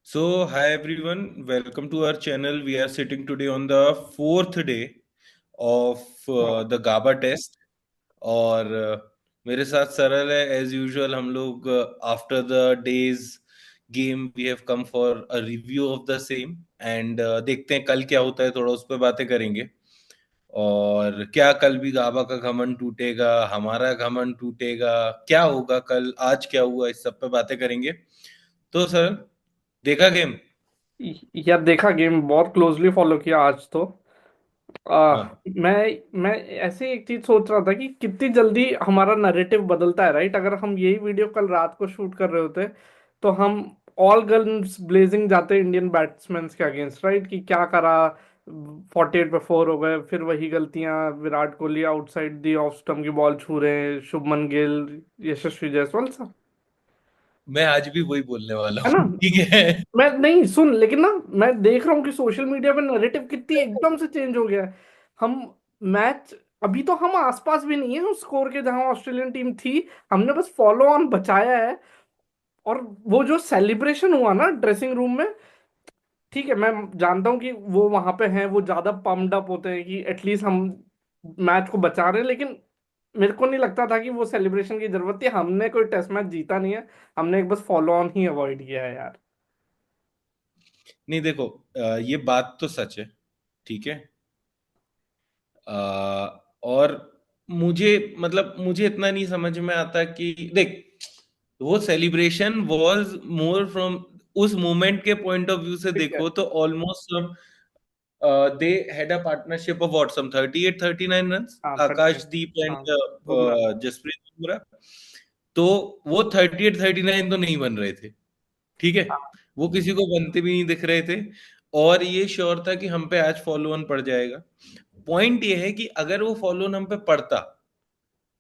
Hi everyone, welcome to our channel. We are sitting today on the fourth day of हाँ। the GABA test. और मेरे साथ सरल है एज यूजुअल। हम लोग after the day's game we have come for a review of the same and देखते हैं कल क्या होता है, थोड़ा उस पर बातें करेंगे। और क्या कल भी गाबा का घमंड टूटेगा, हमारा घमंड टूटेगा, क्या होगा कल, आज क्या हुआ, इस सब पे बातें करेंगे। तो सर, देखा गेम? यार देखा, गेम बहुत क्लोजली फॉलो किया आज तो। आ, हाँ। मैं ऐसे एक चीज सोच रहा था कि कितनी जल्दी हमारा नैरेटिव बदलता है, राइट। अगर हम यही वीडियो कल रात को शूट कर रहे होते तो हम ऑल गन्स ब्लेजिंग जाते इंडियन बैट्समैन के अगेंस्ट, राइट। कि क्या करा, 48 पे 4 हो गए, फिर वही गलतियां, Virat Kohli outside the off stump की बॉल छू रहे हैं, शुभमन गिल, यशस्वी जायसवाल सब, मैं आज भी वही बोलने वाला है ना। हूँ, ठीक है। मैं नहीं सुन, लेकिन ना मैं देख रहा हूँ कि सोशल मीडिया पे नैरेटिव कितनी एकदम से चेंज हो गया है। हम मैच, अभी तो हम आसपास भी नहीं है उस स्कोर के जहां ऑस्ट्रेलियन टीम थी। हमने बस फॉलो ऑन बचाया है। और वो जो सेलिब्रेशन हुआ ना ड्रेसिंग रूम में, ठीक है, मैं जानता हूँ कि वो वहां पे हैं, वो ज्यादा पम्प्ड अप होते हैं कि एटलीस्ट हम मैच को बचा रहे हैं, लेकिन मेरे को नहीं लगता था कि वो सेलिब्रेशन की जरूरत थी। हमने कोई टेस्ट मैच जीता नहीं है, हमने एक बस फॉलो ऑन ही अवॉइड किया है यार। नहीं देखो, ये बात तो सच है, ठीक है। और मुझे इतना नहीं समझ में आता कि देख, वो सेलिब्रेशन वाज मोर फ्रॉम उस मोमेंट के पॉइंट ऑफ व्यू से ठीक है। देखो तो ऑलमोस्ट सब they had a partnership of what some 38-39 runs, हाँ 38। आकाशदीप हाँ, एंड बुमराह। जसप्रीत बुमराह। तो वो 38-39 तो नहीं बन रहे थे, ठीक है। हाँ। वो किसी को बनते भी नहीं दिख रहे थे। और ये श्योर था कि हम पे आज फॉलो ऑन पड़ जाएगा। पॉइंट ये है कि अगर वो फॉलो ऑन हम पे पड़ता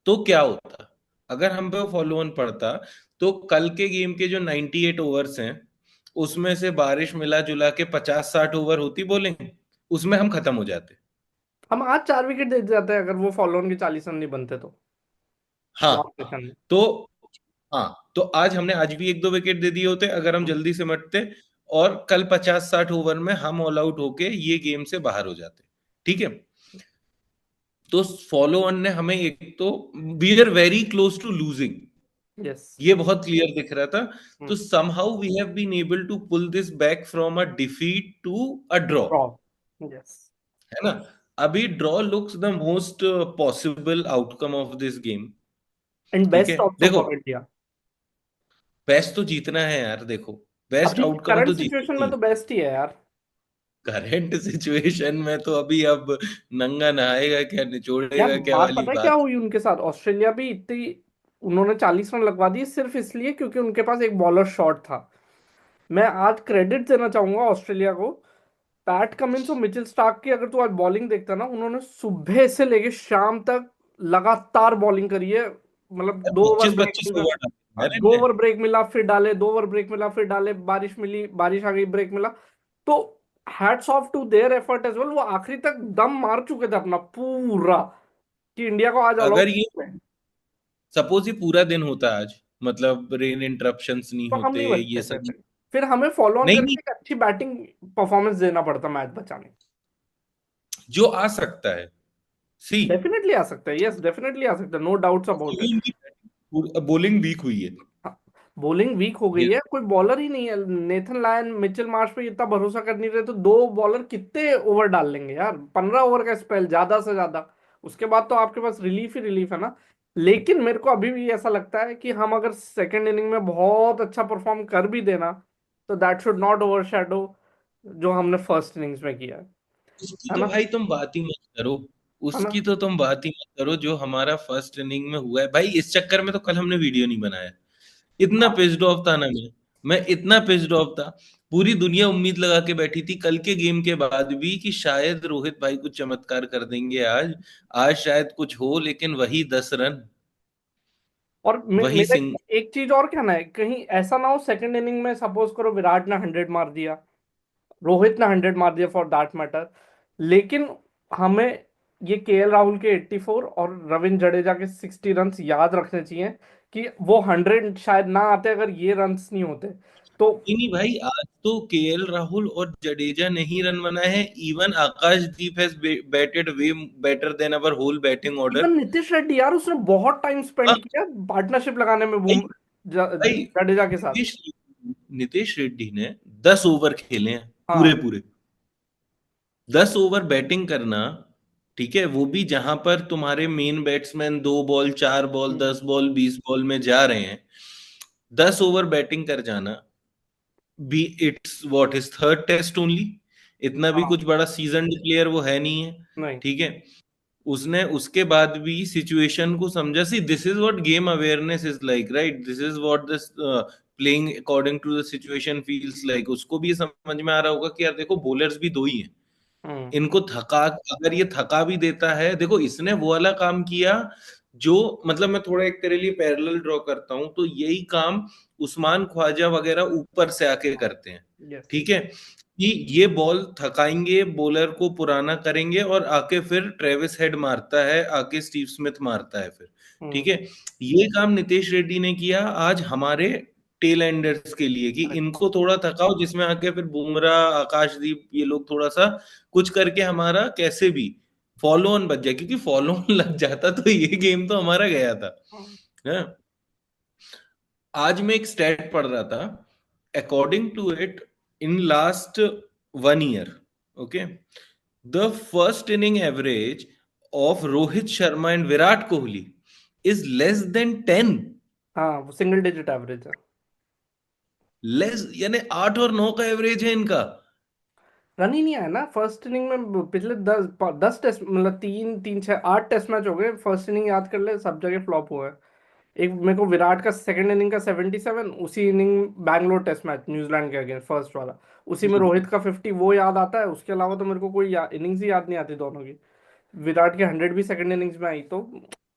तो क्या होता। अगर हम पे वो फॉलो ऑन पड़ता तो कल के गेम के जो 98 ओवर्स हैं उसमें से बारिश मिला जुला के 50-60 ओवर होती बॉलिंग, उसमें हम खत्म हो जाते। हम आज 4 विकेट दे जाते हैं अगर वो फॉलो ऑन के 40 रन नहीं बनते तो, हाँ। लास्ट सेशन में। तो हाँ, तो आज भी एक दो विकेट दे दिए होते अगर हम हम्म। जल्दी से मरते। और कल 50-60 ओवर में हम ऑल आउट होके ये गेम से बाहर हो जाते, ठीक है। तो फॉलो ऑन ने हमें एक तो, we are very close to losing, yes. ये बहुत क्लियर दिख रहा था। तो hmm. Somehow we have been able to pull this back from a defeat to a draw, draw. Yes. है ना। अभी draw looks the most possible outcome of this game, and ठीक है। बेस्ट ऑल्सो देखो, फॉर इंडिया। बेस्ट तो जीतना है यार, देखो, बेस्ट अभी आउटकम करंट तो जीतना सिचुएशन ही में है। तो बेस्ट ही है यार। करंट सिचुएशन में तो अभी अब नंगा नहाएगा क्या यार निचोड़ेगा क्या बात वाली पता है क्या बात। हुई उनके साथ, ऑस्ट्रेलिया भी इतनी, उन्होंने 40 रन लगवा दिए सिर्फ इसलिए क्योंकि उनके पास एक बॉलर शॉट था। मैं आज क्रेडिट देना चाहूंगा ऑस्ट्रेलिया को। पैट कमिंस और मिचेल स्टार्क की अगर तू आज बॉलिंग देखता ना, उन्होंने सुबह से लेके शाम तक लगातार बॉलिंग करी है। मतलब 2 ओवर 25-25 ब्रेक, ओवर डाले यार दो इनने। ओवर ब्रेक मिला फिर डाले, 2 ओवर ब्रेक मिला फिर डाले, बारिश मिली, बारिश आ गई, ब्रेक मिला। तो hats off to their effort as well. वो आखिरी तक दम मार चुके थे अपना पूरा, कि इंडिया को आज ऑल अगर आउट। ये सपोज ये पूरा दिन होता आज, मतलब रेन इंटरप्शंस नहीं तो हम होते नहीं ये बचते थे, सब। फिर हमें फॉलो ऑन नहीं नहीं, करके एक अच्छी बैटिंग परफॉर्मेंस देना पड़ता मैच बचाने। जो आ सकता है, सी, डेफिनेटली आ सकता है, यस डेफिनेटली आ सकता है, नो डाउट्स अबाउट इट। इनकी बॉलिंग वीक हुई है। बॉलिंग वीक हो गई ये है, कोई बॉलर ही नहीं है। नेथन लायन, मिचेल मार्श पे इतना भरोसा कर नहीं रहे तो दो बॉलर कितने ओवर डाल लेंगे यार, 15 ओवर का स्पेल ज्यादा से ज्यादा। उसके बाद तो आपके पास रिलीफ ही रिलीफ है ना। लेकिन मेरे को अभी भी ऐसा लगता है कि हम अगर सेकेंड इनिंग में बहुत अच्छा परफॉर्म कर भी देना, तो दैट शुड नॉट ओवरशैडो जो हमने फर्स्ट इनिंग्स में किया उसकी है तो ना। भाई तुम बात ही मत करो। है ना। उसकी तो तुम बात ही मत करो, जो हमारा फर्स्ट इनिंग में हुआ है भाई, इस चक्कर में तो कल हमने वीडियो नहीं बनाया। इतना हाँ। पिस्ड ऑफ था ना मैं इतना पिस्ड ऑफ था। पूरी दुनिया उम्मीद लगा के बैठी थी कल के गेम के बाद भी कि शायद रोहित भाई कुछ चमत्कार कर देंगे आज। आज शायद कुछ हो, लेकिन वही 10 रन, और वही मेरा सिंग। एक चीज और कहना है, कहीं ऐसा ना हो सेकंड इनिंग में सपोज करो विराट ने 100 मार दिया, रोहित ने 100 मार दिया फॉर दैट मैटर, लेकिन हमें ये केएल राहुल के 84 और रविंद्र जडेजा के 60 रन याद रखने चाहिए कि वो 100 शायद ना आते अगर ये रन्स नहीं होते। तो नहीं भाई, आज तो केएल राहुल और जडेजा ने ही रन बनाए हैं। Even Akashdeep has batted way better than our whole batting even order. Nitish Reddy यार, उसने बहुत टाइम हाँ स्पेंड किया पार्टनरशिप लगाने में भाई, भाई जडेजा के साथ। नीतीश रेड्डी ने 10 ओवर खेले हैं पूरे हाँ। पूरे। 10 ओवर बैटिंग करना, ठीक है, वो भी जहां पर तुम्हारे मेन बैट्समैन 2 बॉल 4 बॉल हम्म। 10 बॉल 20 बॉल में जा रहे हैं। 10 ओवर बैटिंग कर जाना भी, it's what is third test only. इतना भी हाँ। कुछ बड़ा सीजन प्लेयर वो है नहीं है। नहीं। ठीक है, उसने उसके बाद भी सिचुएशन को समझा। See this is what game awareness is like, right? This is what this playing according to the situation feels like. उसको भी ये समझ में आ रहा होगा कि यार देखो, बॉलर्स भी दो ही हैं। हम्म। इनको थका, अगर ये थका भी देता है, देखो इसने वो वाला काम किया जो, मतलब मैं थोड़ा एक तेरे लिए पैरेलल ड्रॉ करता हूं, तो यही काम उस्मान ख्वाजा वगैरह ऊपर से आके करते हैं। यस। ठीक है, कि ये बॉल थकाएंगे, बॉलर को पुराना करेंगे, और आके फिर ट्रेविस हेड मारता है, आके स्टीव स्मिथ मारता है फिर। ठीक हम्म। है, ये काम नितेश रेड्डी ने किया आज हमारे टेल एंडर्स के लिए, कि इनको थोड़ा थकाओ, जिसमें आके फिर बुमराह, आकाशदीप, ये लोग थोड़ा सा कुछ करके हमारा कैसे भी फॉलो ऑन बच जाए, क्योंकि फॉलो ऑन लग जाता तो ये गेम तो हमारा गया था। हाँ? आज मैं एक स्टैट पढ़ रहा था, according to it, in last 1 year, okay, the first inning average of Rohit Sharma and Virat Kohli is less than 10। हाँ, वो सिंगल डिजिट एवरेज है। लेस यानी 8 और 9 का एवरेज है इनका। रन ही नहीं आया ना फर्स्ट इनिंग में। पिछले 10 टेस्ट, मतलब 3 3 6 8 टेस्ट मैच हो गए, फर्स्ट इनिंग याद कर ले, सब जगह फ्लॉप हुआ है। एक मेरे को विराट का सेकंड इनिंग का 77, उसी inning Bangalore test match New Zealand के अगेंस्ट फर्स्ट वाला, उसी में रोहित का 50 वो याद आता है। उसके अलावा तो मेरे को कोई इनिंग्स ही याद नहीं आती दोनों की। विराट के 100 भी सेकंड इनिंग्स में आई, तो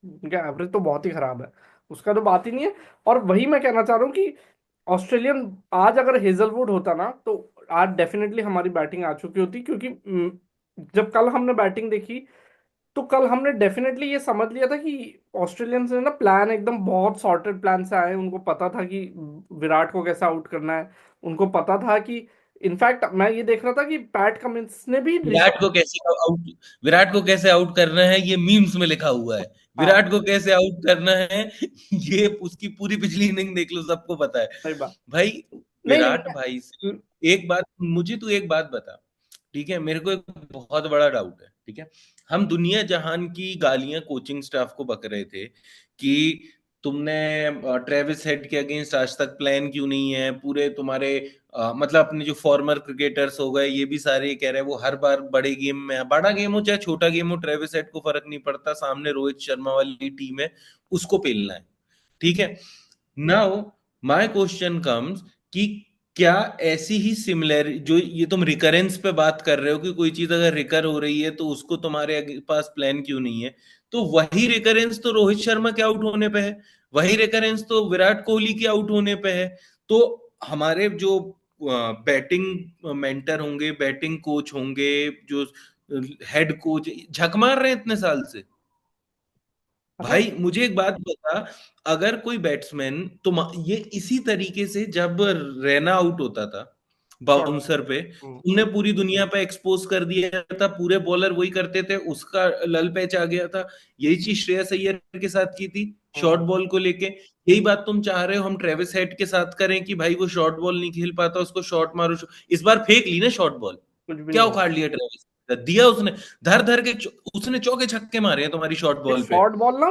उनका एवरेज तो बहुत ही खराब है, उसका तो बात ही नहीं है। और वही मैं कहना चाह रहा हूँ कि ऑस्ट्रेलियन, आज अगर हेजलवुड होता ना, तो आज डेफिनेटली हमारी बैटिंग आ चुकी होती, क्योंकि जब कल हमने बैटिंग देखी, तो कल हमने डेफिनेटली ये समझ लिया था कि ऑस्ट्रेलियंस ने ना प्लान एकदम बहुत सॉर्टेड प्लान से आए। उनको पता था कि विराट को कैसे आउट करना है। उनको पता था कि, इनफैक्ट मैं ये देख रहा था कि पैट कमिंस ने भी विराट को कैसे आउट विराट को कैसे आउट करना है, ये मीम्स में लिखा हुआ है। हाँ, विराट को कैसे आउट करना है ये उसकी पूरी पिछली इनिंग देख लो, सबको पता है। सही बात। भाई, नहीं विराट नहीं। भाई से एक बात, मुझे तू एक बात बता। ठीक है, मेरे को एक बहुत बड़ा डाउट है। ठीक है, हम दुनिया जहान की गालियां कोचिंग स्टाफ को बक रहे थे कि तुमने ट्रेविस हेड के अगेंस्ट आज तक प्लान क्यों नहीं है, पूरे तुम्हारे मतलब अपने जो फॉर्मर क्रिकेटर्स हो गए, ये भी सारे ये कह रहे हैं वो हर बार बड़े गेम में, बड़ा गेम हो चाहे छोटा गेम हो, ट्रेविस हेड को फर्क नहीं पड़ता, सामने रोहित शर्मा वाली टीम है, उसको पेलना है। ठीक है, नाउ माय क्वेश्चन कम्स कि क्या ऐसी ही सिमिलर, जो ये तुम रिकरेंस पे बात कर रहे हो कि कोई चीज अगर रिकर हो रही है तो उसको तुम्हारे पास प्लान क्यों नहीं है, तो वही रिकरेंस तो रोहित शर्मा के आउट होने पे है, वही रिकरेंस तो विराट कोहली के आउट होने पे है। तो हमारे जो बैटिंग मेंटर होंगे, बैटिंग कोच होंगे, जो हेड कोच झक मार रहे हैं इतने साल से। अरे। भाई मुझे एक बात बता, अगर कोई बैट्समैन, तुम ये इसी तरीके से जब रैना आउट होता था शॉर्ट। बाउंसर पे, तुमने पूरी दुनिया पे एक्सपोज कर दिया था, पूरे बॉलर वही करते थे, उसका लल पैच आ गया था। यही चीज श्रेयस अय्यर के साथ की थी शॉर्ट बॉल को लेके। यही बात तुम चाह रहे हो हम ट्रेविस हेड के साथ करें कि भाई वो शॉर्ट बॉल नहीं खेल पाता, उसको शॉर्ट मारो। इस बार फेंक ली ना शॉर्ट बॉल, कुछ भी क्या नहीं हुआ। उखाड़ लिया ट्रेविस, दिया उसने, धर धर के उसने चौके छक्के मारे हैं तुम्हारी शॉर्ट एक बॉल पे। शॉर्ट बॉल ना,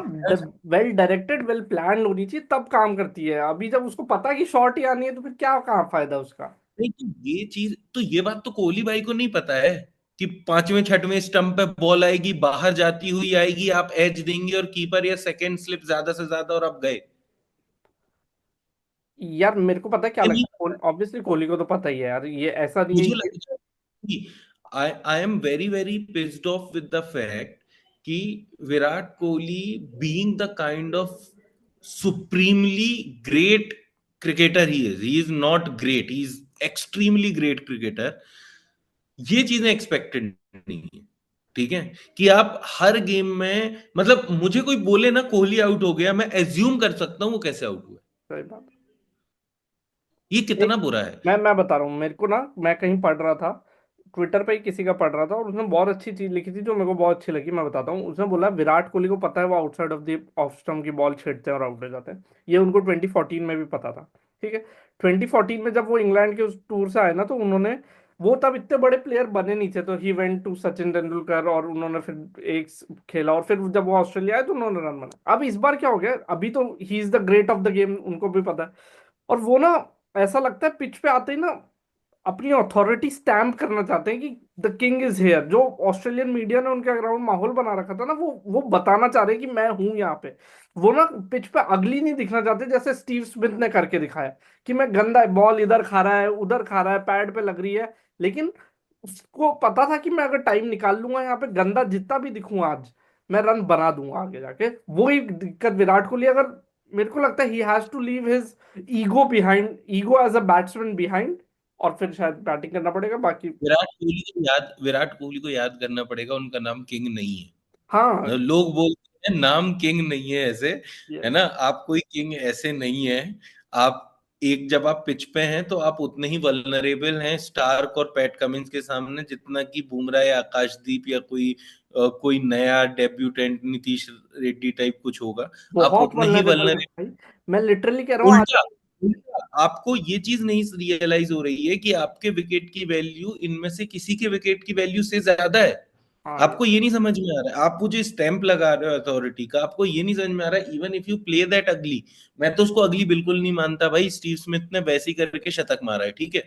वेल डायरेक्टेड वेल प्लान होनी चाहिए, तब काम करती है। अभी जब उसको पता है कि शॉट ही आनी है, तो फिर क्या कहाँ फायदा उसका। नहीं तो ये चीज, तो ये बात तो कोहली भाई को नहीं पता है कि पांचवें छठवें स्टंप पे बॉल आएगी, बाहर जाती हुई आएगी, आप एज देंगे और कीपर या सेकंड स्लिप ज्यादा से ज्यादा और आप गए। यार मेरे को पता है क्या ये नहीं लगता पता है, है। ऑब्वियसली कोहली को तो पता ही है यार, ये ऐसा नहीं है मुझे ये। लगता है कि I am very very pissed off with the fact कि Virat Kohli being the kind of supremely great cricketer he is not great, he is extremely great cricketer, ये चीजें एक्सपेक्टेड नहीं है। ठीक है, कि आप हर गेम में, मतलब मुझे कोई बोले ना कोहली आउट हो गया, मैं एज्यूम कर सकता हूं वो कैसे आउट हुआ। सही बात। ये कितना एक बुरा है। मैं बता रहा हूँ, मेरे को ना, मैं कहीं पढ़ रहा था, ट्विटर पे ही किसी का पढ़ रहा था, और उसने बहुत अच्छी चीज लिखी थी जो मेरे को बहुत अच्छी लगी, मैं बताता हूँ। उसने बोला विराट कोहली को पता है वो outside of the off stump की बॉल छेड़ते हैं और आउट हो जाते हैं। ये उनको 2014 में भी पता था। ठीक है। 2014 में जब वो इंग्लैंड के उस टूर से आए ना, तो उन्होंने, वो तब इतने बड़े प्लेयर बने नहीं थे, तो he went to Sachin Tendulkar, और उन्होंने फिर एक खेला, और फिर जब वो ऑस्ट्रेलिया आए तो उन्होंने रन बनाया। अब इस बार क्या हो गया, अभी तो he is the great of the game, उनको भी पता है। और वो ना, ऐसा लगता है पिच पे आते ही ना अपनी अथॉरिटी स्टैम्प करना चाहते हैं कि द किंग इज हेयर। जो ऑस्ट्रेलियन मीडिया ने उनके अराउंड माहौल बना रखा था ना, वो बताना चाह रहे हैं कि मैं हूं यहाँ पे। वो ना पिच पे अगली नहीं दिखना चाहते, जैसे स्टीव स्मिथ ने करके दिखाया कि मैं गंदा बॉल इधर खा रहा है, उधर खा रहा है, पैड पे लग रही है, लेकिन उसको पता था कि मैं अगर टाइम निकाल लूंगा यहाँ पे, गंदा जितना भी दिखूं आज, मैं रन बना दूंगा आगे जाके। वो ही दिक्कत विराट कोहली, अगर, मेरे को लगता है he has to leave his ego behind, ego as a batsman behind, और फिर शायद बैटिंग करना पड़ेगा बाकी। विराट कोहली को याद करना पड़ेगा, उनका नाम किंग नहीं है। हाँ। लोग बोलते हैं नाम किंग नहीं है ऐसे, है यस। ना, आप कोई किंग ऐसे नहीं है। आप एक, जब आप पिच पे हैं तो आप उतने ही वल्नरेबल हैं स्टार्क और पैट कमिंस के सामने, जितना कि बुमराह या आकाशदीप या कोई नया डेब्यूटेंट नीतीश रेड्डी टाइप कुछ होगा। आप बहुत उतने ही वल्नरेबल है वल्नरेबल। भाई। मैं लिटरली कह रहा हूँ उल्टा, आज। उल्टा आपको ये चीज नहीं रियलाइज हो रही है कि आपके विकेट की वैल्यू इनमें से किसी के विकेट की वैल्यू से ज्यादा है। हाँ ये। आपको ये नहीं समझ में आ रहा है, आप वो जो स्टैंप लगा रहे हो अथॉरिटी का, आपको ये नहीं समझ में आ रहा है। Even if you play that अगली, मैं तो उसको अगली बिल्कुल नहीं मानता भाई, स्टीव स्मिथ ने वैसे ही करके शतक मारा है, ठीक है।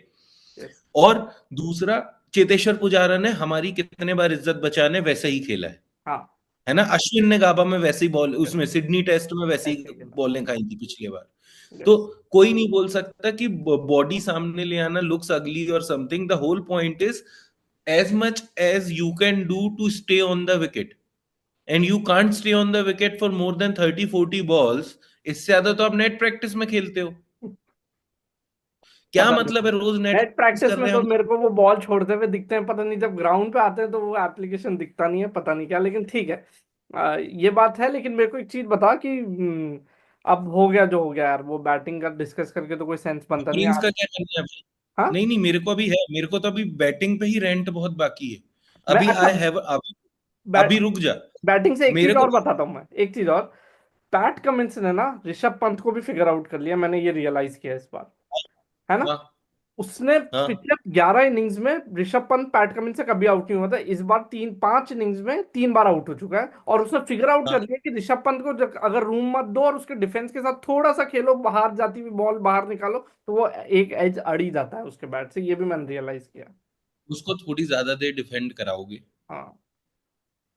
यस। और दूसरा, चेतेश्वर पुजारा ने हमारी कितने बार इज्जत बचाने वैसे ही खेला हाँ। है ना। अश्विन ने गाबा में वैसे ही बॉल, उसमें सिडनी टेस्ट में वैसे ही ऐसे ही खेला। बॉलें खाई थी पिछली बार। तो यस। कोई नहीं बोल सकता कि बॉडी सामने ले आना लुक्स अगली और something. The whole point is, as much as you can do to stay on the wicket, and you can't stay on the wicket for more than 30-40 balls, इससे ज्यादा तो आप नेट प्रैक्टिस में खेलते हो। क्या पता मतलब नहीं, है रोज नेट नेट प्रैक्टिस प्रैक्टिस कर में रहे हैं तो हम। मेरे को वो बॉल छोड़ते हुए दिखते हैं, पता नहीं जब ग्राउंड पे आते हैं तो वो एप्लीकेशन दिखता नहीं है, पता नहीं क्या, लेकिन ठीक है। ये बात है, लेकिन मेरे को एक चीज बता कि अब हो गया जो हो गया यार, वो बैटिंग का डिस्कस करके तो कोई सेंस बनता नहीं है प्रिंस का आज। क्या करना है अभी? हाँ। नहीं नहीं, मेरे को अभी है, मेरे को तो अभी बैटिंग पे ही रेंट बहुत बाकी है। मैं अभी अच्छा, आई हैव, अभी बैट अभी रुक जा। बैटिंग से एक मेरे चीज को, और बताता हूँ मैं, एक चीज और। पैट कमिंस ने ना ऋषभ पंत को भी फिगर आउट कर लिया, मैंने ये रियलाइज किया इस बार, है ना। हाँ उसने हाँ पिछले 11 इनिंग्स में ऋषभ पंत पैट कमिंस से कभी आउट नहीं हुआ था, इस बार 3-5 इनिंग्स में 3 बार आउट हो चुका है, और उसने फिगर आउट कर हाँ, लिया कि ऋषभ पंत को अगर रूम मत दो और उसके डिफेंस के साथ थोड़ा सा खेलो, बाहर जाती हुई बॉल बाहर निकालो, तो वो एक एज अड़ ही जाता है उसके बैट से, ये भी मैंने रियलाइज किया। उसको थोड़ी ज्यादा देर डिफेंड कराओगे हाँ।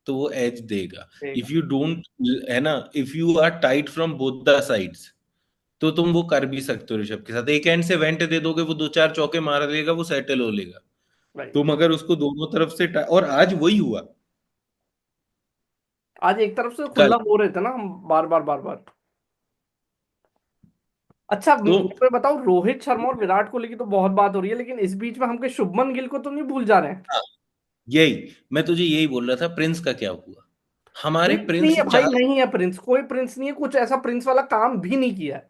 तो वो एज देगा। ठीक इफ यू डोंट, है ना, if you are tight from both the sides, तो तुम वो कर भी सकते हो ऋषभ के साथ। एक एंड से वेंट दे दोगे, वो दो चार चौके मार लेगा, वो सेटल हो लेगा। भाई। तुम अगर उसको दोनों तरफ से और आज वही हुआ। आज एक तरफ से कल खुला हो रहे थे ना हम, बार बार बार बार। अच्छा, तो मेरे को बताओ, रोहित शर्मा और विराट कोहली की तो बहुत बात हो रही है, लेकिन इस बीच में हमके शुभमन गिल को तो नहीं भूल जा रहे हैं। हाँ, यही मैं तुझे यही बोल रहा था, प्रिंस का क्या हुआ। हमारे प्रिंस नहीं प्रिंस है भाई, चार्ल्स, नहीं है प्रिंस, कोई प्रिंस नहीं है, कुछ ऐसा प्रिंस वाला काम भी नहीं किया है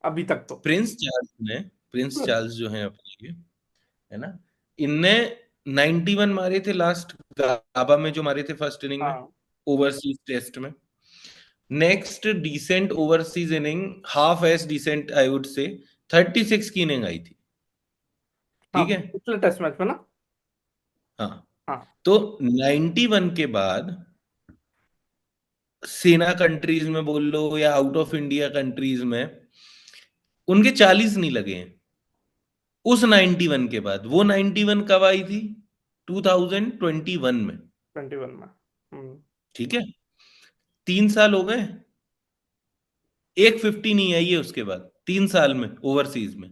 अभी तक तो। प्रिंस चार्ल्स ने, प्रिंस चार्ल्स जो है अपने लिए, है ना, इनने 91 मारे थे लास्ट, गाबा में जो मारे थे फर्स्ट इनिंग में, हाँ। ओवरसीज टेस्ट में। Next decent overseas inning, half as decent I would say, 36 की इनिंग आई थी, हाँ ठीक है। पिछले टेस्ट मैच में ना। हाँ, हाँ। तो 91 के बाद सेना कंट्रीज में बोल लो या आउट ऑफ इंडिया कंट्रीज में, उनके 40 नहीं लगे हैं। उस 91 के बाद, वो 91 कब आई थी? 2021 में, 21 में। हम्म। ठीक है। 3 साल हो गए, एक 50 नहीं आई है उसके बाद 3 साल में ओवरसीज में।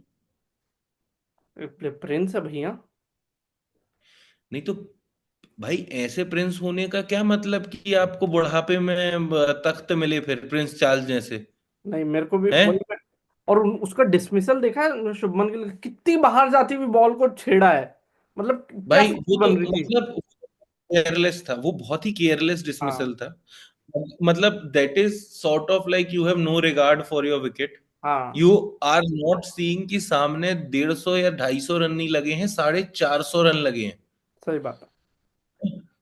प्रिंस है भैया। नहीं तो भाई, ऐसे प्रिंस होने का क्या मतलब कि आपको बुढ़ापे में तख्त मिले फिर प्रिंस चार्ल्स जैसे, नहीं, मेरे को भी वही हैं और उसका डिसमिसल देखा है शुभमन गिल, कितनी बाहर जाती हुई बॉल को छेड़ा है, मतलब क्या भाई। वो स्थिति तो बन रही थी। मतलब केयरलेस था, वो बहुत ही केयरलेस हाँ। डिसमिसल था। मतलब that is sort of like you have no regard for your wicket, हाँ यू आर नॉट सीइंग कि सामने 150 या 250 रन नहीं लगे हैं, 450 रन लगे हैं। सही बात है।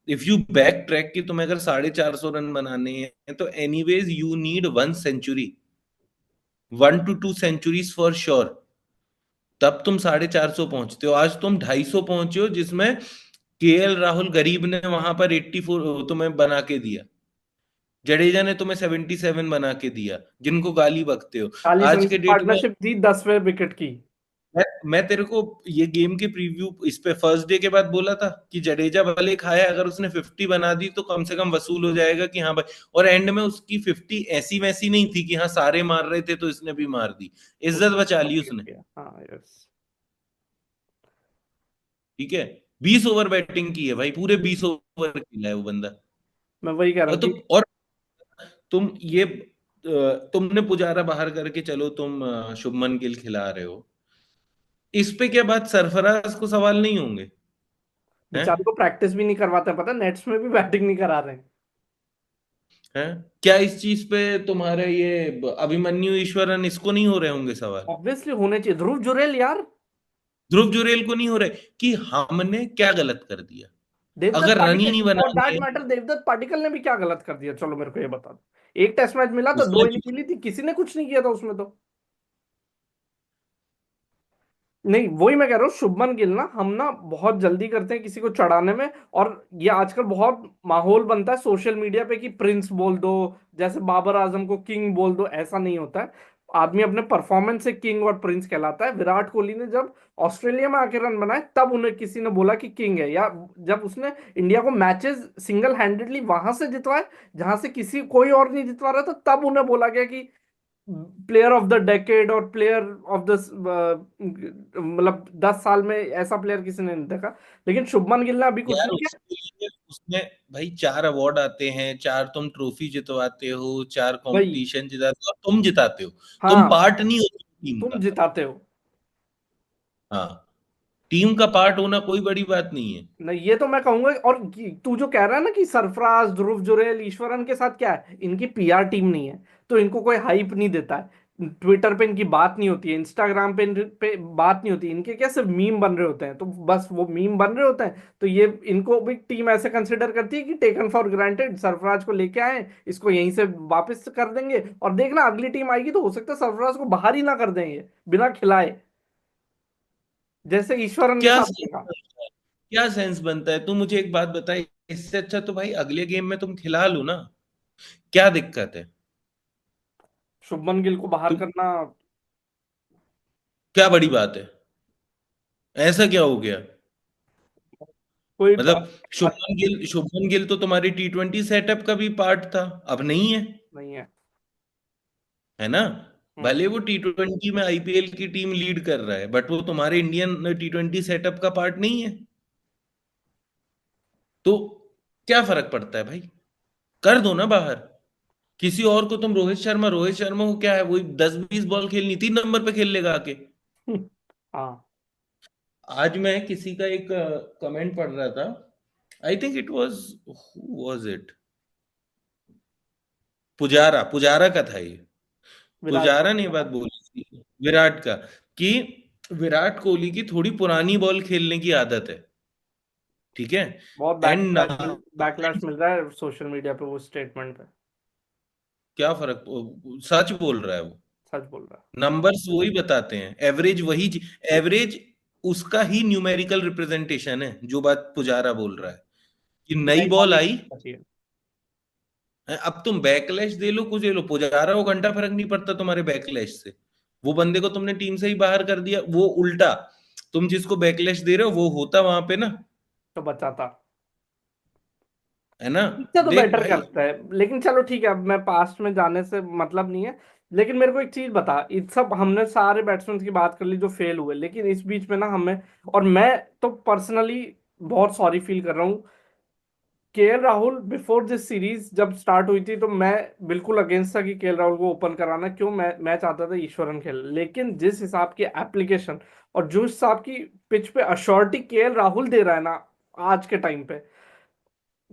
इफ यू बैक ट्रैक की तुम्हें अगर 450 रन बनाने हैं तो anyways you need 1 century, 1 to 2 centuries for sure. तब तुम 450 पहुंचते हो। आज तुम 250 पहुंचे हो, जिसमें केएल राहुल गरीब ने वहां पर 84 तुम्हें बना के दिया, जडेजा ने तुम्हें 77 बना के दिया, जिनको गाली बकते हो 40 रन आज की के डेट में। पार्टनरशिप दी 10वें विकेट की। मैं तेरे को ये गेम के प्रीव्यू इस पे फर्स्ट डे के बाद बोला था कि जडेजा भले खाया, अगर उसने 50 बना दी तो कम से कम वसूल हो जाएगा कि हाँ भाई। और एंड में उसकी 50 ऐसी वैसी नहीं थी कि हाँ सारे मार रहे थे तो इसने भी मार दी, इज्जत बचा ली उसने। हाँ यस। ठीक है, 20 ओवर बैटिंग की है भाई, पूरे 20 ओवर खेला है वो बंदा। मैं वही कह रहा और हूँ तुम कि और तुम ये तुमने पुजारा बाहर करके चलो, तुम शुभमन गिल खिला रहे हो, इस पे क्या बात सरफराज को सवाल नहीं होंगे? बेचारे हैं? को प्रैक्टिस भी नहीं करवाते, पता नेट्स में भी बैटिंग नहीं करा रहे हैं। हैं? क्या इस चीज पे तुम्हारे ये अभिमन्यु ईश्वरन, इसको नहीं हो रहे होंगे सवाल? ऑब्वियसली होने चाहिए, ध्रुव जुरेल यार। ध्रुव जुरेल को नहीं हो रहे कि हमने क्या गलत कर दिया? देवदत्त अगर रन ही पाटिकल नहीं फॉर दैट बनाते। मैटर, देवदत्त पाटिकल ने भी क्या गलत कर दिया, चलो मेरे को ये बता दो। एक टेस्ट मैच मिला था, दो उसने इनिंग मिली थी, किसी ने कुछ नहीं किया था उसमें तो। नहीं वही मैं कह रहा हूँ, शुभमन गिल ना, हम ना बहुत जल्दी करते हैं किसी को चढ़ाने में। और ये आजकल बहुत माहौल बनता है सोशल मीडिया पे कि प्रिंस बोल दो, जैसे बाबर आजम को किंग बोल दो, ऐसा नहीं होता है। आदमी अपने परफॉर्मेंस से किंग और प्रिंस कहलाता है। विराट कोहली ने जब ऑस्ट्रेलिया में आके रन बनाए तब उन्हें किसी ने बोला कि किंग है, या जब उसने इंडिया को मैचेस सिंगल हैंडेडली वहां से जितवाए जहां से किसी कोई और नहीं जितवा रहा था, तब उन्हें बोला गया कि प्लेयर ऑफ द डेकेड और प्लेयर ऑफ द, मतलब 10 साल में ऐसा प्लेयर किसी ने नहीं देखा। लेकिन शुभमन गिल ने अभी कुछ यार नहीं किया। उसके लिए उसने भाई 4 अवार्ड आते हैं, 4 तुम ट्रॉफी जितवाते हो, 4 भाई कंपटीशन जिताते हो, और तुम जिताते हो। तुम हाँ, पार्ट नहीं हो टीम तुम का। जिताते हो। हाँ, टीम का पार्ट होना कोई बड़ी बात नहीं है। नहीं ये तो मैं कहूंगा। और तू जो कह रहा है ना कि सरफराज, ध्रुव जुरैल, ईश्वरन के साथ क्या है, इनकी पीआर टीम नहीं है, तो इनको कोई हाइप नहीं देता है। ट्विटर पे इनकी बात नहीं होती है, इंस्टाग्राम पे बात नहीं होती, इनके क्या सिर्फ मीम बन रहे होते हैं, तो बस वो मीम बन रहे होते हैं। तो ये इनको भी टीम ऐसे कंसिडर करती है कि टेकन फॉर ग्रांटेड, सरफराज को लेके आए, इसको यहीं से वापस कर देंगे, और देखना अगली टीम आएगी तो हो सकता है सरफराज को बाहर ही ना कर देंगे बिना खिलाए, जैसे ईश्वरन के क्या साथ सेंस देखा। बनता है? क्या सेंस बनता है? तू मुझे एक बात बता, इससे अच्छा तो भाई अगले गेम में तुम खिला लो ना, क्या दिक्कत है? शुभमन गिल को बाहर तू, करना क्या बड़ी बात है? ऐसा क्या हो गया? कोई मतलब शुभमन गिल तो तुम्हारी T20 सेटअप का भी पार्ट था, अब नहीं है। नहीं है। है ना? हम्म। भले वो T20 में आईपीएल की टीम लीड कर रहा है, बट वो तुम्हारे इंडियन T20 सेटअप का पार्ट नहीं है। तो क्या फर्क पड़ता है भाई? कर दो ना बाहर किसी और को। तुम रोहित शर्मा को क्या है, वही 10-20 बॉल खेलनी, 3 नंबर पे खेल लेगा आके। हाँ आज मैं किसी का एक कमेंट पढ़ रहा था, I think it was, who was it, Pujara Pujara का था ये। विराट पुजारा कोहली ने ये का बात ना, बोली थी विराट का, कि विराट कोहली की थोड़ी पुरानी बॉल खेलने की आदत है। ठीक है। बहुत एंड बैकलैश मिल रहा है सोशल मीडिया पे वो स्टेटमेंट पे। क्या फर्क, सच बोल रहा है वो। सच बोल रहा नंबर्स वही बताते हैं, एवरेज वही, एवरेज उसका ही न्यूमेरिकल रिप्रेजेंटेशन है। जो बात पुजारा बोल रहा है कि है, नई नई बॉल बॉल आई, चाहिए। अब तुम बैकलैश दे लो, कुछ दे लो, पुजारा को घंटा फर्क नहीं पड़ता तुम्हारे बैकलैश से। वो बंदे को तुमने टीम से ही बाहर कर दिया, वो उल्टा तुम जिसको बैकलैश दे रहे हो वो होता वहां पे ना। तो बचाता, है ना? इससे तो देख बेटर भाई, करता है। लेकिन चलो ठीक है, अब मैं पास्ट में जाने से मतलब नहीं है। लेकिन मेरे को एक चीज बता, इस सब हमने सारे बैट्समैन की बात कर ली जो फेल हुए, लेकिन इस बीच में ना हमें, और मैं तो पर्सनली बहुत सॉरी फील कर रहा हूँ, KL Rahul before this series जब स्टार्ट हुई थी तो मैं बिल्कुल अगेंस्ट था कि केएल राहुल को ओपन कराना। क्यों? मैं चाहता था ईश्वरन खेले, लेकिन जिस हिसाब की एप्लीकेशन और जो हिसाब की पिच पे अश्योरिटी केएल राहुल दे रहा है ना आज के टाइम पे,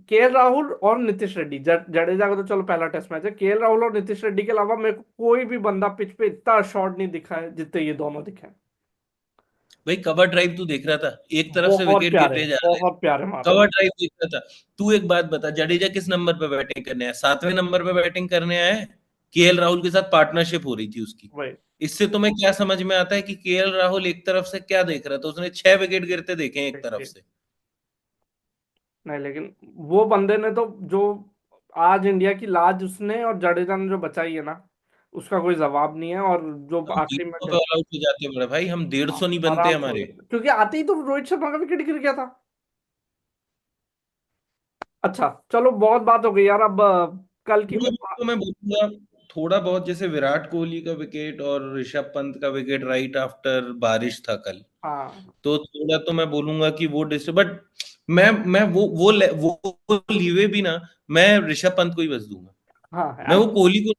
केएल राहुल और नीतीश रेड्डी, जडेजा का तो चलो पहला टेस्ट मैच है, केएल राहुल और नीतीश रेड्डी के अलावा मेरे को कोई भी बंदा पिच पे इतना शॉट नहीं दिखा है जितने ये दोनों दिखे हैं। भाई कवर ड्राइव तू देख रहा था, एक तरफ से बहुत विकेट प्यारे, गिरते जा रहे हैं, बहुत प्यारे मारते कवर हैं। ड्राइव देख रहा था। तू एक बात बता, जडेजा किस नंबर पे बैटिंग करने आया? 7वें नंबर पे बैटिंग करने आया है। केएल राहुल के साथ पार्टनरशिप हो रही थी उसकी। वही। इससे तुम्हें क्या समझ में आता है कि केएल राहुल एक तरफ से क्या देख रहा था? उसने 6 विकेट गिरते देखे हैं एक तरफ से। नहीं लेकिन वो बंदे ने तो जो आज इंडिया की लाज उसने और जडेजा ने जो बचाई है ना, उसका कोई जवाब नहीं है। और जो हम आखिरी 150 मैच पे ऑल आउट हो जाते हैं बड़े भाई, हम 150 नहीं बनते आराम से हो हमारे। जाता, क्योंकि आते ही तो रोहित शर्मा का विकेट गिर गया था। अच्छा चलो, बहुत बात हो गई यार। अब कल की थोड़ा कोई बहुत तो मैं बोलूंगा, थोड़ा बहुत जैसे विराट कोहली का विकेट और ऋषभ पंत का विकेट राइट आफ्टर बारिश था कल, हाँ तो थोड़ा तो मैं बोलूंगा कि वो डिस्टर्ब, बट मैं वो लीवे भी ना, मैं ऋषभ पंत को ही बस दूंगा। हाँ मैं यार, वो कोहली को,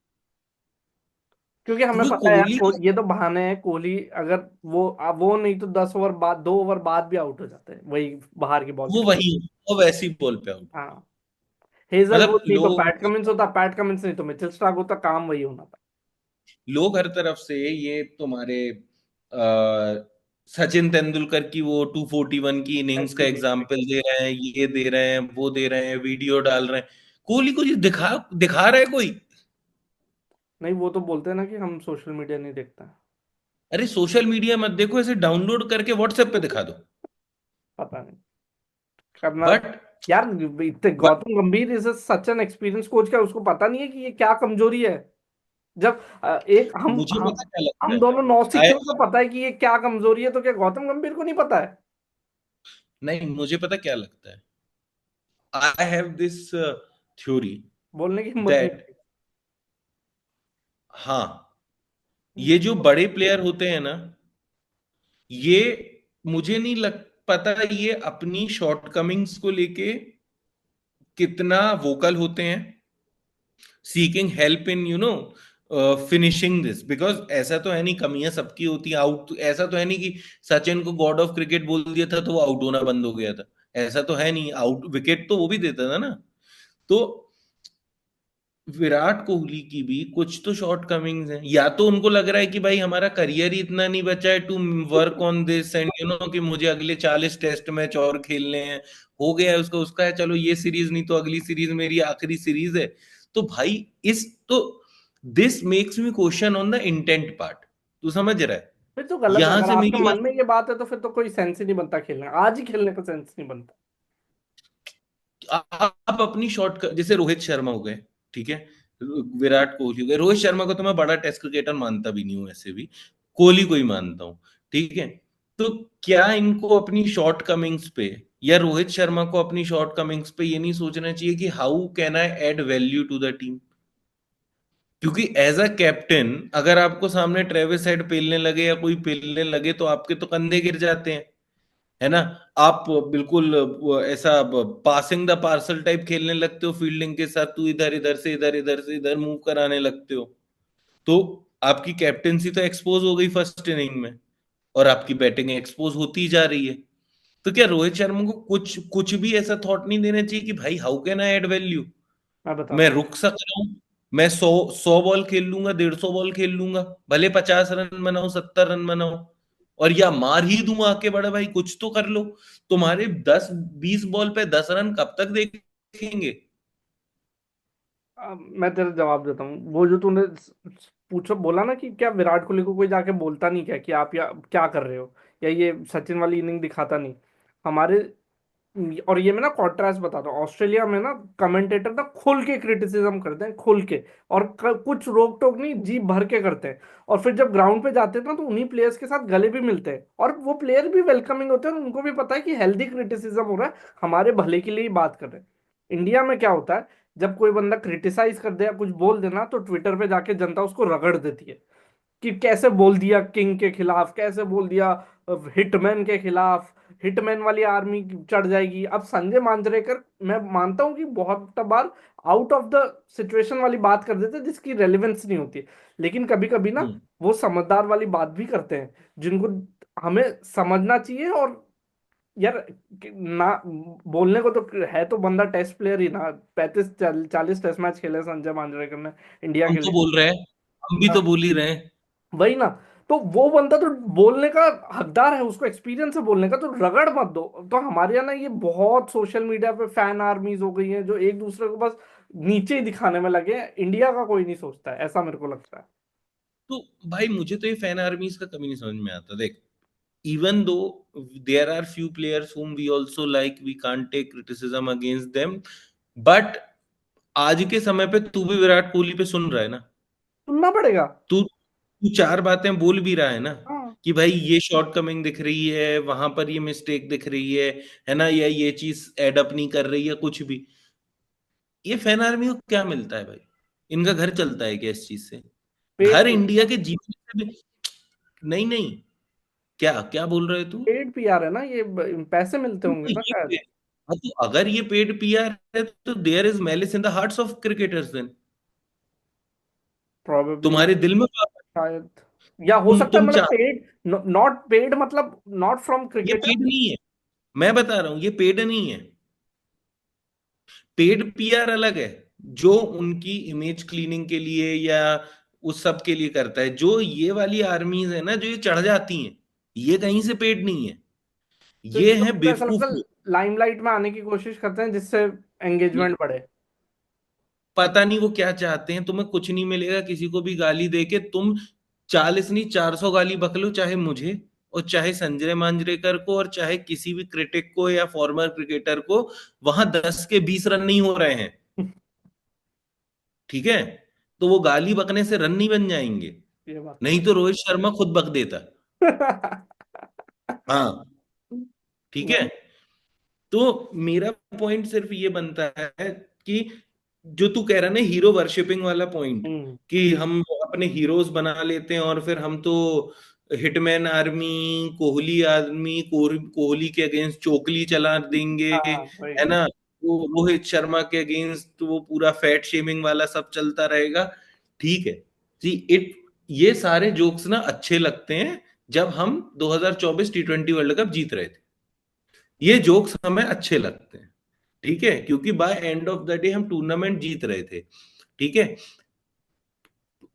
क्योंकि हमें क्योंकि पता है यार, कोहली का, ये तो बहाने हैं। कोहली अगर वो नहीं तो 10 ओवर बाद, 2 ओवर बाद भी आउट हो जाते हैं, वही बाहर की बॉल वो पे। वही, वो वैसी बॉल पे आउट। हाँ, हेजलवुड मतलब नहीं तो लोग पैट कमिंस होता, पैट कमिंस नहीं तो मिचेल स्टार्क होता, काम वही होना था। लोग हर तरफ से ये तुम्हारे अ, सचिन तेंदुलकर की वो 241 की इनिंग्स का एग्जाम्पल दे रहे हैं, ये दे रहे हैं, वो दे रहे हैं, वीडियो डाल रहे हैं। कोहली को ये दिखा दिखा रहा है कोई? नहीं, वो तो बोलते हैं ना कि हम सोशल मीडिया नहीं देखते हैं। अरे सोशल मीडिया मत देखो, ऐसे डाउनलोड करके व्हाट्सएप पे दिखा दो। पता नहीं करना। बट यार इतने गौतम गंभीर is such an experience coach, का उसको पता नहीं है कि ये क्या कमजोरी है? जब एक मुझे पता क्या लगता हम दोनों है, नौसिखियों को पता है कि ये क्या कमजोरी है, तो क्या गौतम गंभीर को नहीं पता है? नहीं मुझे पता क्या लगता है, आई हैव दिस थ्योरी बोलने की हिम्मत नहीं दैट, होती। हाँ, ये जो बड़े प्लेयर होते हैं ना, ये मुझे नहीं लग पता ये अपनी शॉर्टकमिंग्स को लेके कितना वोकल होते हैं, seeking help in finishing this, because ऐसा तो है नहीं, कमियां सबकी होती हैं। आउट ऐसा तो है नहीं कि सचिन को गॉड ऑफ क्रिकेट बोल दिया था तो वो आउट होना बंद हो गया था। ऐसा तो है नहीं, आउट विकेट तो वो भी देता था ना। तो विराट कोहली की भी कुछ तो शॉर्ट कमिंग्स हैं, या तो उनको लग रहा है कि भाई हमारा करियर ही इतना नहीं बचा है to work on this and कि मुझे अगले 40 टेस्ट मैच और खेलने हैं, हो गया है उसका, उसका है, चलो ये सीरीज नहीं तो अगली सीरीज मेरी आखिरी सीरीज है। तो भाई इस तो this makes me question on the intent part. तू समझ रहा है? फिर तो गलत है, यहां अगर से आपके मेरी मन बात, में ये बात है तो फिर तो कोई सेंस ही नहीं बनता खेलने, आज ही खेलने का सेंस नहीं बनता। आप अपनी शॉर्ट, जैसे रोहित शर्मा हो गए, ठीक है, विराट कोहली हो गए, रोहित शर्मा को तो मैं बड़ा टेस्ट क्रिकेटर मानता भी नहीं हूं ऐसे भी, कोहली को ही मानता हूं, ठीक है। तो क्या इनको अपनी शॉर्ट कमिंग्स पे, या रोहित शर्मा को अपनी शॉर्ट कमिंग्स पे ये नहीं सोचना चाहिए कि how can I add value to the team? क्योंकि एज अ कैप्टन अगर आपको सामने ट्रेविस हेड पेलने लगे या कोई पेलने लगे तो आपके तो कंधे गिर जाते हैं, है ना। आप बिल्कुल ऐसा पासिंग द पार्सल टाइप खेलने लगते हो फील्डिंग के साथ, तू इधर इधर से इधर, इधर से इधर मूव कराने लगते हो। तो आपकी कैप्टेंसी तो एक्सपोज हो गई फर्स्ट इनिंग में, और आपकी बैटिंग एक्सपोज होती जा रही है। तो क्या रोहित शर्मा को कुछ कुछ भी ऐसा थॉट नहीं देना चाहिए कि भाई how can I add value? मैं मैं बताता हूँ। रुक सक रहा हूँ, मैं 100 100 बॉल खेल लूंगा, 150 बॉल खेल लूंगा, भले 50 रन बनाओ, 70 रन बनाओ, और या मार ही दूं आके, बड़ा भाई कुछ तो कर लो। तुम्हारे 10 20 बॉल पे 10 रन कब तक देखेंगे? मैं तेरा जवाब देता हूँ। वो जो तूने पूछो बोला ना कि क्या विराट कोहली को कोई जाके बोलता नहीं क्या कि आप या क्या कर रहे हो, या ये सचिन वाली इनिंग दिखाता नहीं हमारे। और ये मैं ना कॉन्ट्रास्ट बताता हूँ, ऑस्ट्रेलिया में ना कमेंटेटर ना खुल के क्रिटिसिज्म करते हैं, खुल के। और कुछ रोक टोक नहीं, जी भर के करते हैं। और फिर जब ग्राउंड पे जाते हैं ना, तो उन्हीं प्लेयर्स के साथ गले भी मिलते हैं, और वो प्लेयर भी वेलकमिंग होते हैं, और उनको भी पता है कि हेल्दी क्रिटिसिज्म हो रहा है, हमारे भले के लिए ही बात कर रहे हैं। इंडिया में क्या होता है, जब कोई बंदा क्रिटिसाइज कर दे या कुछ बोल देना, तो ट्विटर पे जाके जनता उसको रगड़ देती है कि कैसे बोल दिया किंग के खिलाफ, कैसे बोल दिया हिटमैन के खिलाफ, हिटमैन वाली आर्मी चढ़ जाएगी। अब संजय मांजरेकर, मैं मानता हूं कि बहुत बार आउट ऑफ द सिचुएशन वाली बात कर देते हैं जिसकी रेलेवेंस नहीं होती, लेकिन कभी कभी ना हम्म। वो समझदार वाली बात भी करते हैं जिनको हमें समझना चाहिए। और यार ना, बोलने को तो है तो बंदा टेस्ट प्लेयर ही ना, 35-40 टेस्ट मैच खेले संजय मांजरेकर ने इंडिया हम के तो लिए। बोल रहे हैं, हम भी हाँ, तो बोल ही रहे हैं। वही ना। तो वो बंदा तो बोलने का हकदार है, उसको एक्सपीरियंस है बोलने का, तो रगड़ मत दो। तो हमारे यहाँ ना ये बहुत सोशल मीडिया पे फैन आर्मीज हो गई हैं जो एक दूसरे को बस नीचे ही दिखाने में लगे हैं, इंडिया का कोई नहीं सोचता है, ऐसा मेरे को लगता है। तो भाई मुझे तो ये फैन आर्मीज का कभी नहीं समझ में आता। देख, even though there are few players whom we also like, we can't take criticism against them, but आज के समय पे तू भी विराट कोहली पे सुन रहा है ना। सुनना पड़ेगा। तू तू चार बातें बोल भी रहा है ना, हाँ, कि भाई ये शॉर्ट कमिंग दिख रही है, वहां पर ये मिस्टेक दिख रही है ना, या ये चीज एड अप नहीं कर रही है कुछ भी। ये फैन आर्मी को क्या मिलता है भाई? इनका घर चलता है क्या इस चीज से? पेड घर इंडिया के जीतने से भी नहीं नहीं। क्या क्या बोल रहे तू? पेड पीआर है ना ये, पैसे मिलते होंगे ना शायद। हाँ, तो अगर ये पेड पीआर है तो there is malice in the hearts of cricketers then. Probably, तुम्हारे दिल में पाप है। शायद। या हो तुम सकता है तुम मतलब चाह पेड, नॉट पेड मतलब नॉट फ्रॉम ये क्रिकेटर। पेड नहीं है। मैं बता रहा हूं ये पेड नहीं है। पेड पीआर अलग है, जो उनकी इमेज क्लीनिंग के लिए या उस सब के लिए करता है। जो ये वाली आर्मीज है ना, जो ये चढ़ जाती हैं, ये कहीं से पेड नहीं है। तो ये तो है मुझे ऐसा बेवकूफ लगता है लोग। लाइमलाइट में आने की कोशिश करते हैं जिससे ये एंगेजमेंट बढ़े। पता नहीं वो क्या चाहते हैं। तुम्हें कुछ नहीं मिलेगा किसी को भी गाली देके। तुम 40 नहीं 400 गाली बक लो, चाहे मुझे और चाहे संजय मांजरेकर को और चाहे किसी भी क्रिटिक को या फॉर्मर क्रिकेटर को, वहां 10 के 20 रन नहीं हो रहे हैं। ठीक है? तो वो गाली बकने से रन नहीं बन जाएंगे। ये बात तो नहीं तो रोहित शर्मा खुद बक देता। हाँ, ठीक है। नहीं। तो मेरा पॉइंट सिर्फ ये बनता है कि जो तू कह रहा ना, हीरो वर्शिपिंग वाला पॉइंट, हम्म। कि हम अपने हीरोज बना लेते हैं और फिर हम तो hitman army, Kohli army, Kohli के अगेंस्ट चोकली चला देंगे, हाँ, वही। है ना। वो रोहित शर्मा के अगेंस्ट वो पूरा फैट शेमिंग वाला सब चलता रहेगा। ठीक है जी, इट ये सारे जोक्स ना अच्छे लगते हैं जब हम 2024 T20 वर्ल्ड कप जीत रहे थे। ये जोक्स हमें अच्छे लगते हैं, ठीक है, क्योंकि by end of the day हम टूर्नामेंट जीत रहे थे। ठीक है,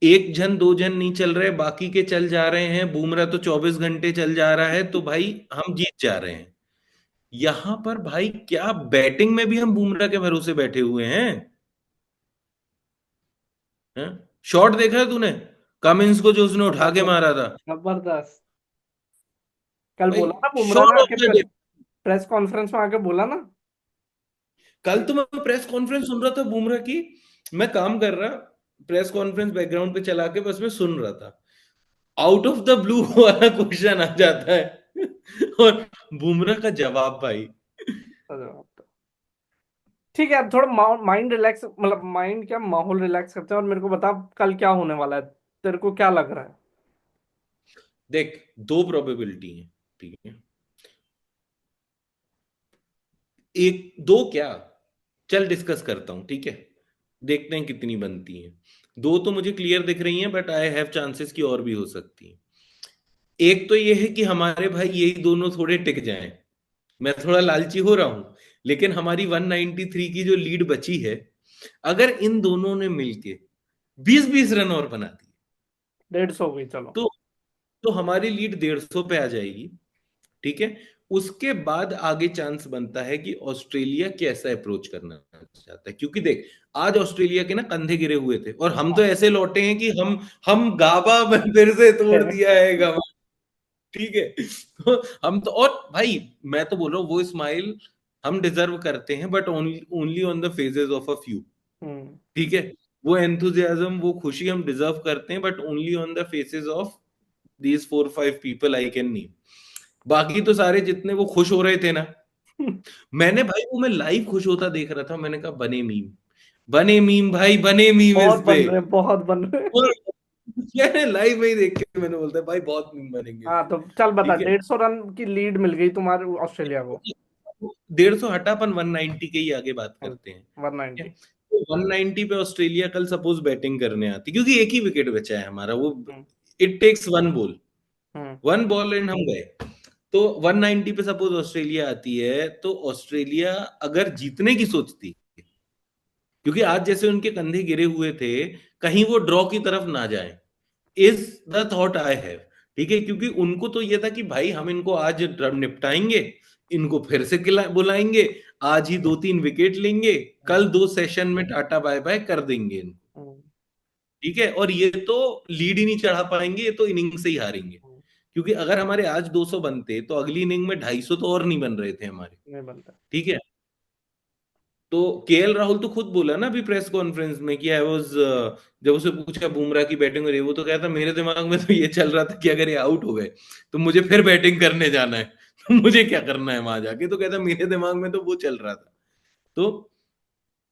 एक जन दो जन नहीं चल रहे, बाकी के चल जा रहे हैं। बुमराह तो 24 घंटे चल जा रहा है, तो भाई हम जीत जा रहे हैं। यहां पर भाई क्या बैटिंग में भी हम बुमराह के भरोसे बैठे हुए हैं? शॉट देखा है तूने कमिंस को जो उसने उठा के मारा था? जबरदस्त। कल भाई बोला ना बुमराह शॉट ने ऑफ आके द डे। प्रेस कॉन्फ्रेंस में आके बोला ना। कल तो मैं प्रेस कॉन्फ्रेंस सुन रहा था बुमराह की। मैं काम कर रहा, प्रेस कॉन्फ्रेंस बैकग्राउंड पे चला के बस मैं सुन रहा था। आउट ऑफ द ब्लू वाला क्वेश्चन आ जाता है और बुमराह का जवाब भाई। ठीक है, अब थोड़ा माइंड रिलैक्स, मतलब माइंड क्या, माहौल रिलैक्स करते हैं, और मेरे को बता कल क्या होने वाला है, तेरे को क्या लग रहा है। देख, दो प्रोबेबिलिटी है, ठीक है। एक दो क्या, चल डिस्कस करता हूं, ठीक है। देखते हैं कितनी बनती हैं। दो तो मुझे क्लियर दिख रही हैं, बट आई हैव चांसेस की और भी हो सकती हैं। एक तो ये है कि हमारे भाई यही दोनों थोड़े टिक जाएं। मैं थोड़ा लालची हो रहा हूं, लेकिन हमारी 193 की जो लीड बची है, अगर इन दोनों ने मिलके 20-20 रन और बना दिए, 150 हो गई, चलो। तो तो हमारी लीड 150 पे आ जाएगी। ठीक है, उसके बाद आगे चांस बनता है कि ऑस्ट्रेलिया कैसा अप्रोच करना चाहता है। क्योंकि देख, आज ऑस्ट्रेलिया के ना कंधे गिरे हुए थे और हम तो ऐसे लौटे हैं कि हम गाबा में फिर से तोड़ दिया है गवा। ठीक है, तो हम तो, और भाई मैं तो बोल रहा हूँ वो स्माइल हम डिजर्व करते हैं, but only only on the phases of a few. Hmm. ठीक है, वो एंथुजियाज्म, वो खुशी हम डिजर्व करते हैं, but only on the faces of these 4-5 people I can name. बाकी तो सारे जितने वो खुश हो रहे थे ना, मैंने भाई वो मैं लाइव खुश होता देख रहा था। मैंने कहा बने मीम, बने मीम भाई, बने मीम बहुत इस पे। बन रहे, बहुत बन रहे। और मैंने लाइव में ही देख के मैंने बोलता है भाई बहुत मीम बनेंगे इस हाँ, पे। तो चल बता, ठीक है, 150 रन की लीड मिल गई तुम्हारे ऑस्ट्रेलिया को। 150 हटा, अपन 190 के ही आगे बात करते हैं। वन ठीक है, नाइनटी तो 190 पे ऑस्ट्रेलिया कल सपोज बैटिंग करने आती, क्योंकि एक ही विकेट बचा है हमारा, वो hmm. It takes one ball, hmm. One ball and हम गए। तो 190 पे सपोज ऑस्ट्रेलिया आती है, तो ऑस्ट्रेलिया अगर जीतने की सोचती, क्योंकि आज जैसे उनके कंधे गिरे हुए थे, कहीं वो ड्रॉ की तरफ ना जाए, is the thought I have. ठीक है, क्योंकि उनको तो ये था कि भाई हम इनको आज निपटाएंगे, इनको फिर से बुलाएंगे, आज ही 2-3 विकेट लेंगे, कल 2 सेशन में टाटा बाय बाय कर देंगे इनको। हम्म, ठीक है, और ये तो लीड ही नहीं चढ़ा पाएंगे, ये तो इनिंग से ही हारेंगे। हम्म, क्योंकि अगर हमारे आज 200 बनते तो अगली इनिंग में 250 तो और नहीं बन रहे थे हमारे। नहीं बनता। ठीक है, तो केएल राहुल तो खुद बोला ना अभी प्रेस कॉन्फ्रेंस में कि आई वाज, जब उसे पूछा बुमराह की बैटिंग हो रही है, वो तो कहता मेरे दिमाग में तो ये चल रहा था कि अगर ये आउट हो गए तो मुझे फिर बैटिंग करने जाना है, तो मुझे क्या करना है वहां जाके, तो कहता मेरे दिमाग में तो वो चल रहा था। तो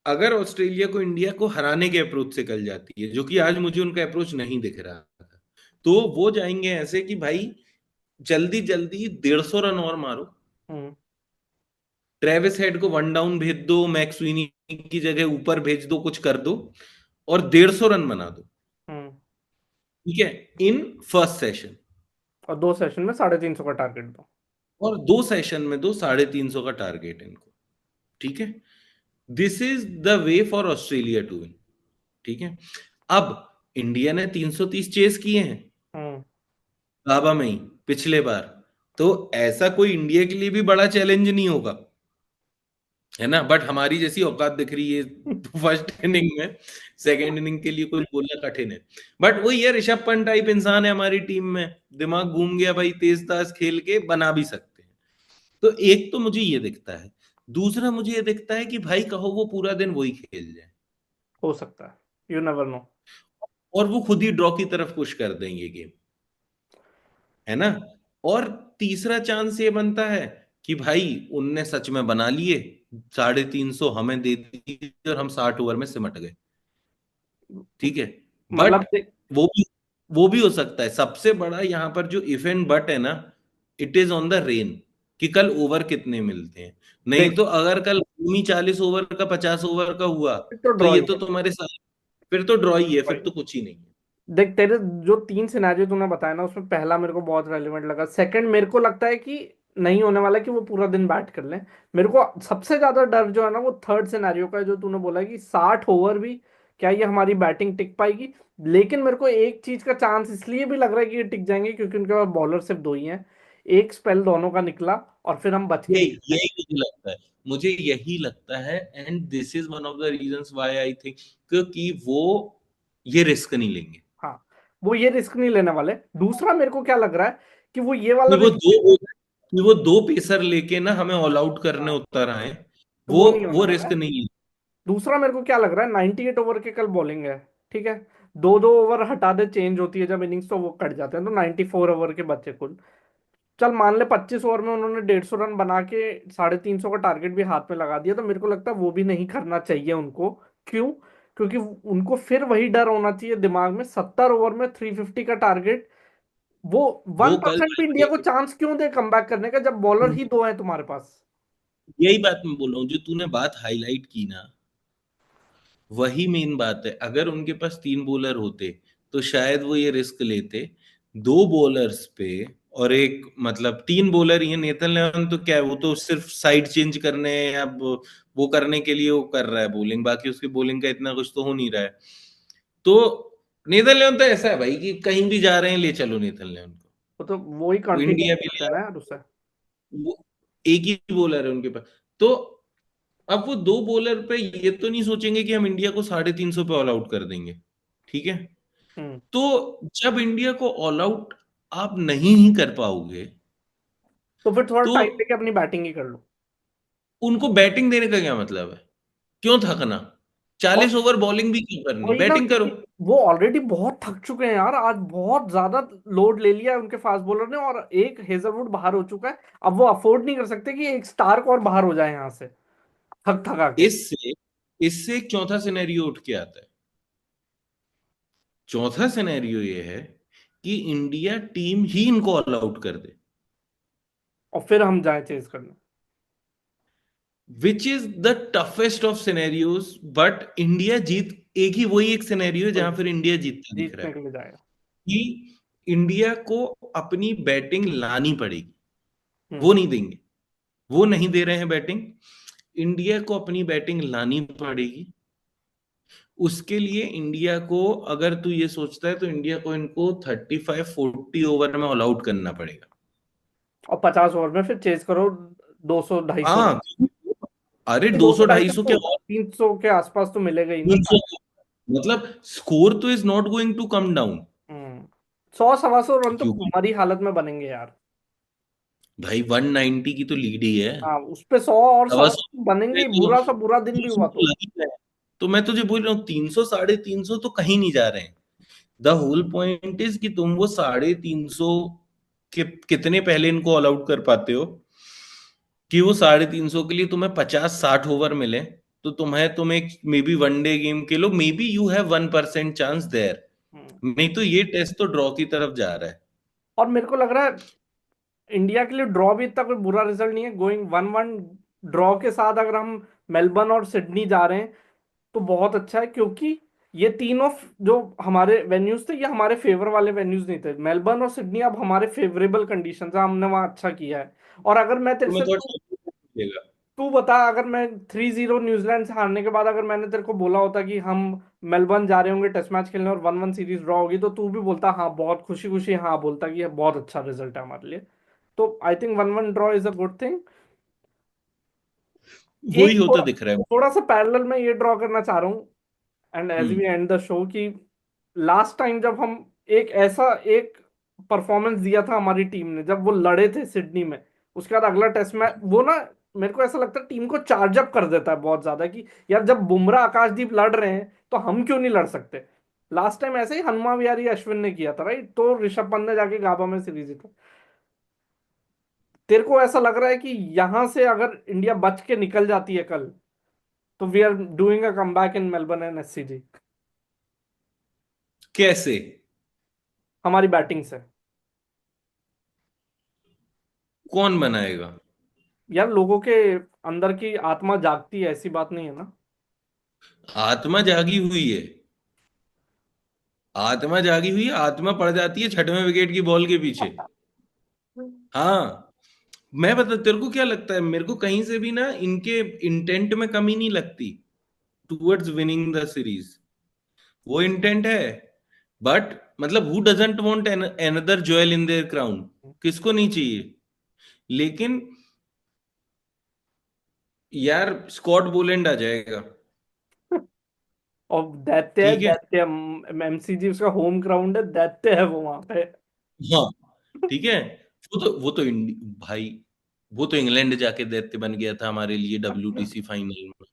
अगर ऑस्ट्रेलिया को इंडिया को हराने के अप्रोच से कल जाती है, जो कि आज मुझे उनका अप्रोच नहीं दिख रहा था, तो वो जाएंगे ऐसे कि भाई जल्दी जल्दी 150 रन और मारो, हम्म, ट्रेविस हेड को 1 डाउन भेज दो, मैक्स स्विनी की जगह ऊपर भेज दो, कुछ कर दो और 150 रन बना दो। हम्म। ठीक है, इन फर्स्ट सेशन, और 2 सेशन में 350 का टारगेट दो। और 2 सेशन में दो 350 का टारगेट इनको। ठीक है, this is the way for Australia to win. ठीक है, अब इंडिया ने 330 चेस किए हैं हम्म। गाबा में ही पिछले बार, तो ऐसा कोई इंडिया के लिए भी बड़ा चैलेंज नहीं होगा, है ना। बट हमारी जैसी औकात दिख रही है फर्स्ट इनिंग में, सेकेंड इनिंग के लिए कुछ बोलना कठिन है। बट वही है, ऋषभ पंत टाइप इंसान है हमारी टीम में, दिमाग घूम गया भाई, तेज ताज खेल के बना भी सकते हैं। तो एक तो मुझे ये दिखता है, दूसरा मुझे ये दिखता है कि भाई कहो वो पूरा दिन वही खेल जाए, हो सकता है, यू नेवर नो। और वो खुद ही ड्रॉ की तरफ पुश कर देंगे गेम, है ना। और तीसरा चांस ये बनता है कि भाई उनने सच में बना लिए, 350 हमें दे दी और हम 60 ओवर में सिमट गए। ठीक है, बट मतलब वो भी वो भी हो सकता है। सबसे बड़ा यहाँ पर जो इफ एंड बट है ना, it is on the rain, कि कल ओवर कितने मिलते हैं। नहीं देख, तो अगर कल भूमि 40 ओवर का 50 ओवर का हुआ, फिर तो तो ड्रॉ ये ही तो है। तुम्हारे साथ, फिर तो ड्रॉ ही है, फिर भाई तो कुछ ही नहीं है। देख, तेरे जो 3 सिनेरियो तूने बताया ना, उसमें पहला मेरे को बहुत रेलिवेंट लगा। सेकंड मेरे को लगता है कि नहीं होने वाला कि वो पूरा दिन बैट कर लें। मेरे को सबसे ज्यादा डर जो है ना, वो थर्ड सिनेरियो का है, जो तूने बोला कि 60 ओवर भी क्या ये हमारी बैटिंग टिक पाएगी। लेकिन मेरे को एक चीज का चांस इसलिए भी लग रहा है कि ये टिक जाएंगे, क्योंकि उनके पास बॉलर सिर्फ दो ही हैं। एक स्पेल दोनों का निकला और फिर हम बच के यही निकले। यही मुझे लगता है, मुझे यही लगता है, and this is one of the reasons why I think कि वो ये रिस्क नहीं लेंगे। हाँ, वो ये रिस्क नहीं लेने वाले। दूसरा मेरे को क्या लग रहा है कि वो ये वाला कि वो रिस्क, दो कि वो 2 पेसर लेके ना हमें ऑल आउट करने हाँ, उतर आए, वो वो नहीं होने वो वाला रिस्क है। नहीं है। दूसरा मेरे को क्या लग रहा है, 98 ओवर के कल बॉलिंग है। ठीक है, 2-2 ओवर हटा दे, चेंज होती है जब इनिंग्स, तो वो कट जाते हैं, तो 94 ओवर के बच्चे कुल। चल मान ले 25 ओवर में उन्होंने 150 रन बना के 350 का टारगेट भी हाथ में लगा दिया, तो मेरे को लगता है वो भी नहीं करना चाहिए उनको। क्यों? क्योंकि उनको फिर वही डर होना चाहिए दिमाग में, 70 ओवर में 350 का टारगेट। वो वन वो कल परसेंट भी इंडिया को चांस क्यों दे कमबैक करने का, जब बॉलर ही दो है तुम्हारे पास। यही बात मैं बोल रहा हूँ, जो तूने बात हाईलाइट की ना, वही मेन बात है। अगर उनके पास 3 बॉलर होते तो शायद वो ये रिस्क लेते, 2 बॉलर्स पे, और एक मतलब 3 बॉलर ही है। नेथन लियोन तो क्या है, वो तो सिर्फ साइड चेंज करने या वो करने के लिए वो कर रहा है बॉलिंग, बाकी उसकी बॉलिंग का इतना कुछ तो हो नहीं रहा है। तो नेथन लियोन तो ऐसा है भाई कि कहीं भी जा रहे हैं ले चलो नेथन लियोन को, वो तो वो ही वो कंटिन्यू इंडिया भी करते ले हैं ना आओ, यार उससे। वो एक ही बॉलर है उनके पास। तो अब वो 2 बॉलर पे ये तो नहीं सोचेंगे कि हम इंडिया को 350 पे ऑल आउट कर देंगे। ठीक है, हम्म। तो जब इंडिया को ऑल आउट आप नहीं ही कर पाओगे, तो फिर थोड़ा तो टाइम लेके अपनी बैटिंग ही कर लो। उनको बैटिंग देने का क्या मतलब है? क्यों थकना? और 40 ओवर बॉलिंग भी क्यों करनी, वही ना बैटिंग करो। कि वो ऑलरेडी बहुत थक चुके हैं यार, आज बहुत ज्यादा लोड ले लिया है उनके फास्ट बॉलर ने, और एक हेजलवुड बाहर हो चुका है। अब वो अफोर्ड नहीं कर सकते कि एक स्टार्क और बाहर हो जाए यहाँ से, थक थका के। इससे इससे एक चौथा सिनेरियो उठ के आता है। चौथा सिनेरियो ये है कि इंडिया टीम ही इनको ऑल आउट कर दे, और फिर हम जाए चेज करने। Which is the toughest of scenarios. But India जीत, एक ही वही एक सिनेरियो वही जहां फिर इंडिया जीतता दिख रहा जीतने है के लिए जाएगा। कि इंडिया को अपनी बैटिंग लानी पड़ेगी। वो नहीं देंगे, वो नहीं दे रहे हैं बैटिंग। इंडिया को अपनी बैटिंग लानी पड़ेगी। उसके लिए इंडिया को, अगर तू ये सोचता है तो इंडिया को इनको 35-40 ओवर में ऑल आउट करना पड़ेगा। और 50 ओवर में फिर चेज करो 200-250। हाँ, अरे दो सौ 200 ढाई सौ 250 तो क्या, और 300 के आसपास तो मिलेगा ही ना। 300, मतलब स्कोर तो is not going to come down. 100-125 run तो क्योंकि मरी हालत में बनेंगे यार। भाई 190 की तो लीड ही है। हाँ, उस पे 100 और 100 सवा सौ बनेंगे ही, तो बुरा सा बुरा दिन भी 300 हुआ तो तो। लग ही रहा है। तो मैं तुझे बोल रहा हूँ 300 350 तो कहीं नहीं जा रहे हैं। द होल पॉइंट इज कि तुम वो 350 के कितने पहले इनको ऑल आउट कर पाते हो, कि वो 350 के लिए तुम्हें 50-60 ओवर मिले, तो तुम एक मे बी वनडे गेम के लो, maybe you have 1% chance there. Hmm. नहीं तो ये टेस्ट तो ड्रॉ की तरफ जा रहा है। और मेरे को लग रहा है इंडिया के लिए ड्रॉ भी इतना कोई बुरा रिजल्ट नहीं है, गोइंग 1-1 ड्रॉ के साथ अगर हम मेलबर्न और सिडनी जा रहे हैं तो बहुत अच्छा है, क्योंकि ये तीनों जो हमारे वेन्यूज थे ये हमारे फेवर वाले वेन्यूज नहीं थे। मेलबर्न और सिडनी अब हमारे फेवरेबल कंडीशन है, हमने वहाँ अच्छा किया है। और अगर मैं तेरे तो मैं से थोड़ा मिलेगा। तू बता, अगर मैं 3-0 न्यूजीलैंड से हारने के बाद अगर मैंने तेरे को बोला होता कि हम मेलबर्न जा रहे होंगे टेस्ट मैच खेलने और 1-1 सीरीज ड्रॉ होगी, तो तू भी बोलता हाँ, बहुत खुशी खुशी हाँ बोलता कि ये बहुत अच्छा रिजल्ट है हमारे लिए। तो I think 1-1 draw is a good thing. वही एक होता थोड़ा दिख रहा है। थोड़ा सा पैरेलल में ये ड्रॉ करना चाह रहा हूँ, and as hmm. We end the show, कि लास्ट टाइम जब हम एक परफॉर्मेंस दिया था हमारी टीम ने जब वो लड़े थे सिडनी में, उसके बाद अगला टेस्ट मैच वो ना, मेरे को ऐसा लगता है टीम को चार्ज अप कर देता है बहुत ज्यादा कि यार जब बुमराह आकाशदीप लड़ रहे हैं तो हम क्यों नहीं लड़ सकते। लास्ट टाइम ऐसे ही हनुमा विहारी अश्विन ने किया था राइट, तो ऋषभ पंत ने जाके गाबा में सीरीज जीता। तेरे को ऐसा लग रहा है कि यहां से अगर इंडिया बच के निकल जाती है कल, तो we are doing a comeback in Melbourne and SCG, कैसे? हमारी बैटिंग से। कौन बनाएगा? यार लोगों के अंदर की आत्मा जागती है, ऐसी बात नहीं है ना। आत्मा जागी हुई है। आत्मा जागी हुई है, आत्मा पड़ जाती है 6वें विकेट की बॉल के पीछे। हाँ। मैं बता, तेरे को क्या लगता है, मेरे को कहीं से भी ना इनके इंटेंट में कमी नहीं लगती टुवर्ड्स विनिंग द सीरीज। वो इंटेंट है, बट मतलब who doesn't want another jewel in their crown? किसको नहीं चाहिए? लेकिन यार स्कॉट बोलैंड आ जाएगा। और दैत्य है, ठीक है। दैत्य। एमसीजी उसका होम ग्राउंड है, दैत्य है वो वहां पे। हाँ, ठीक है। भाई, वो तो इंग्लैंड जाके दैत्य बन गया था हमारे लिए WTC फाइनल में।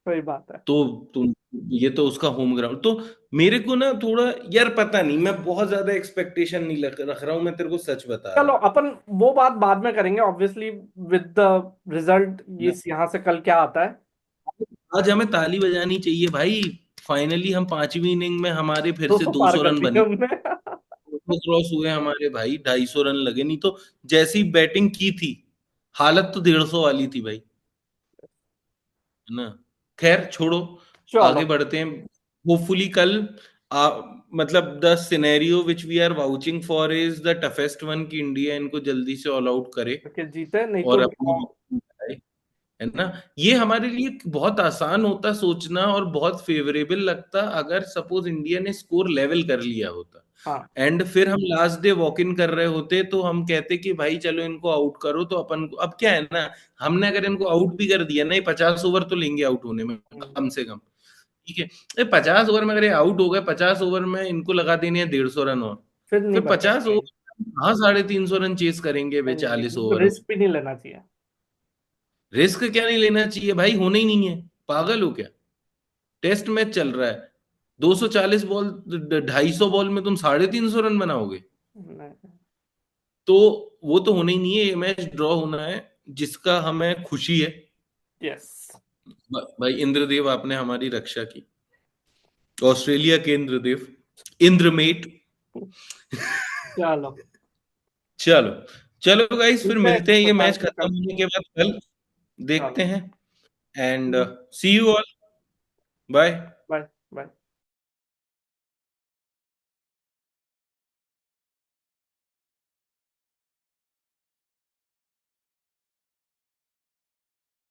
सही बात है। तो तुम, ये तो उसका होम ग्राउंड तो, मेरे को ना थोड़ा, यार पता नहीं, मैं बहुत ज्यादा एक्सपेक्टेशन नहीं रख रहा हूं, मैं तेरे को सच बता रहा चलो अपन वो बात बाद में करेंगे ऑब्वियसली, विद द रिजल्ट हूँ। इस यहाँ से कल क्या आता है। आज हमें ताली बजानी चाहिए भाई। फाइनली हम 5वीं इनिंग में हमारे फिर से 200 पार 200 कर रन दिए बने। हमने। 200 क्रॉस हुए हमारे भाई, 250 रन लगे, नहीं तो जैसी बैटिंग की थी, हालत तो 150 वाली थी भाई, है ना। खैर छोड़ो, चलो। आगे बढ़ते हैं। होपफुली कल, आ, मतलब the scenario which we are vouching for is the toughest one, कि इंडिया इनको जल्दी से ऑल आउट करे क्रिकेट जीते नहीं तो और draw। अपनी, है ना। ये हमारे लिए बहुत आसान होता सोचना और बहुत फेवरेबल लगता अगर सपोज इंडिया ने स्कोर लेवल कर लिया होता, हाँ। एंड फिर हम लास्ट डे वॉक इन कर रहे होते, तो हम कहते कि भाई चलो इनको आउट करो, तो अपन को अब क्या है ना, हमने अगर इनको आउट भी कर दिया ना, ये 50 ओवर तो लेंगे आउट होने में हम्म, कम से कम। ठीक है, ये 50 ओवर में अगर ये आउट हो गए, 50 ओवर में इनको लगा देने हैं 150 रन और, फिर नहीं फिर बचेगा। 50 ओवर हाँ 350 रन चेस करेंगे वे नहीं नहीं नहीं, 40 ओवर में। रिस्क भी नहीं लेना चाहिए। रिस्क क्या नहीं लेना चाहिए भाई, होना ही नहीं है, पागल हो क्या? टेस्ट मैच चल रहा है, 240 बॉल, 250 बॉल में तुम 350 रन बनाओगे? नहीं। तो वो तो होना ही नहीं है, ये मैच ड्रॉ होना है, जिसका हमें खुशी है। यस। भाई इंद्रदेव आपने हमारी रक्षा की, ऑस्ट्रेलिया के इंद्रदेव, इंद्रमेट। चलो। चलो, चलो गाइस, फिर ठीक है, मिलते हैं ये बताया मैच फिर खत्म कल। होने के बाद कल, देखते चलो। हैं। And see you all, bye. Bye bye.